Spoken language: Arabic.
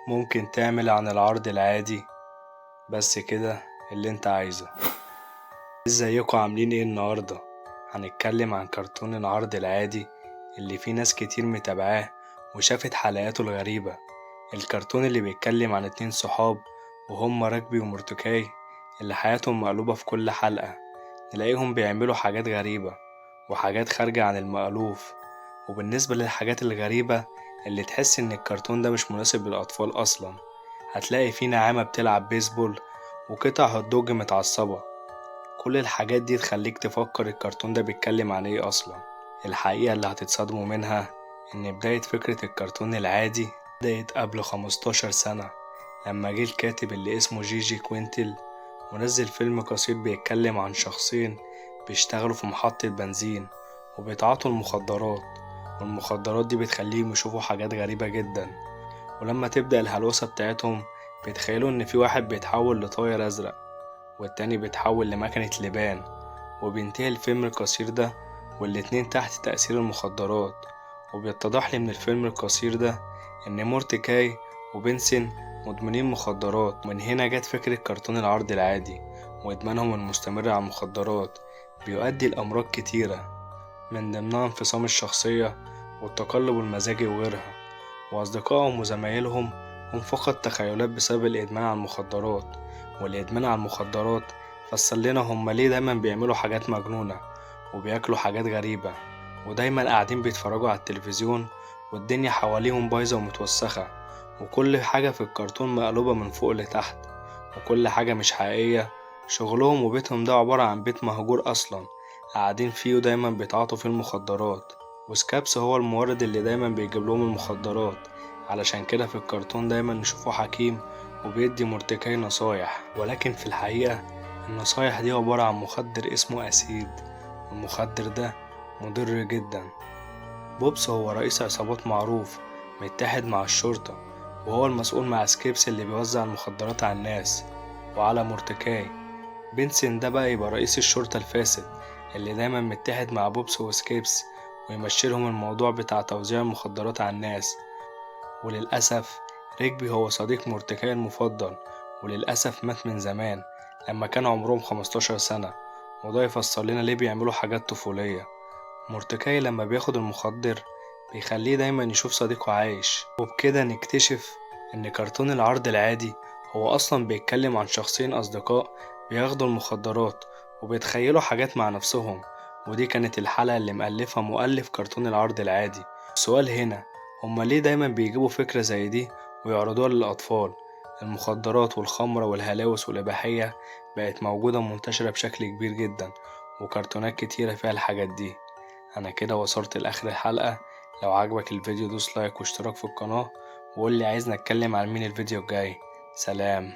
ممكن تعمل عن العرض العادي بس كده اللي انت عايزه. ازيكم عاملين ايه النهاردة؟ هنتكلم عن كرتون العرض العادي اللي فيه ناس كتير متابعاه وشافت حلقاته الغريبة. الكرتون اللي بيتكلم عن 2 صحاب وهم راكبي ومورتكاي اللي حياتهم مقلوبة في كل حلقة. نلاقيهم بيعملوا حاجات غريبة وحاجات خارجة عن المألوف. وبالنسبة للحاجات الغريبة اللي تحس ان الكرتون ده مش مناسب للأطفال أصلا، هتلاقي فيه نعامة بتلعب بيسبول وقطع هوت دوج متعصبة. كل الحاجات دي تخليك تفكر الكرتون ده بيتكلم عن ايه اصلا. الحقيقة اللي هتتصدموا منها ان بداية فكرة الكرتون العادي بدأت قبل 15 سنة، لما جه الكاتب اللي اسمه جيجي كوينتل ونزل فيلم قصير بيتكلم عن شخصين بيشتغلوا في محطة بنزين وبيتعاطوا المخدرات، والمخدرات دي بتخليهم يشوفوا حاجات غريبة جدا. ولما تبدأ الهلوسة بتاعتهم بيتخيلوا ان في واحد بيتحول لطائر ازرق والتاني بيتحول لمكنة لبان. وبينتهي الفيلم القصير ده والاتنين تحت تأثير المخدرات. وبيتضح لي من الفيلم القصير ده إن مورتكاي وبنسن مدمنين مخدرات. ومن هنا جت فكرة كرتون العرض العادي، وإدمانهم المستمر على المخدرات بيؤدي لأمراض كتيرة من ضمنها انفصام الشخصية والتقلب المزاجي وغيرها. وأصدقائهم وزمايلهم هم فقط تخيلات بسبب الإدمان على المخدرات. والإدمان على المخدرات فسر لنا هما ليه دايما بيعملوا حاجات مجنونة وبياكلوا حاجات غريبة ودايما قاعدين بيتفرجوا على التلفزيون والدنيا حواليهم بايظة ومتوسخة، وكل حاجة في الكرتون مقلوبة من فوق لتحت، وكل حاجة مش حقيقية. شغلهم وبيتهم ده عبارة عن بيت مهجور أصلا قاعدين فيه ودايما بيتعاطوا فيه المخدرات. وسكابس هو المورد اللي دايما بيجيب لهم المخدرات، علشان كده في الكرتون دايما نشوفه حكيم وبيدي مورتكاي نصايح، ولكن في الحقيقة النصايح دي عبارة عن مخدر اسمه أسيد، والمخدر ده مضر جدا. بوبس هو رئيس عصابات معروف متحد مع الشرطة، وهو المسؤول مع سكيبس اللي بيوزع المخدرات على الناس وعلى مورتكاي. بنسن ده بقى يبقى رئيس الشرطة الفاسد اللي دايما متحد مع بوبس وسكيبس ويمشيلهم الموضوع بتاع توزيع المخدرات على الناس. وللأسف ريجبي هو صديق مورتكاي المفضل، وللأسف مات من زمان لما كان عمرهم 15 سنة، وده يفسر لنا ليه بيعملوا حاجات طفولية. مورتكاي لما بياخد المخدر بيخليه دايما يشوف صديقه عايش. وبكده نكتشف ان كرتون العرض العادي هو اصلا بيتكلم عن شخصين اصدقاء بياخدوا المخدرات وبيتخيلوا حاجات مع نفسهم. ودي كانت الحلقة اللي مؤلفها مؤلف كرتون العرض العادي. السؤال هنا، هما ليه دايما بيجيبوا فكرة زي دي ويعرضوها للأطفال؟ المخدرات والخمرة والهلاوس والإباحية بقت موجودة ومنتشرة بشكل كبير جدا، وكرتونات كتيرة فيها الحاجات دي. أنا كده وصلت لآخر الحلقة. لو عجبك الفيديو دوس لايك واشتراك في القناة، وقولي عايزني أتكلم عن مين الفيديو الجاي. سلام.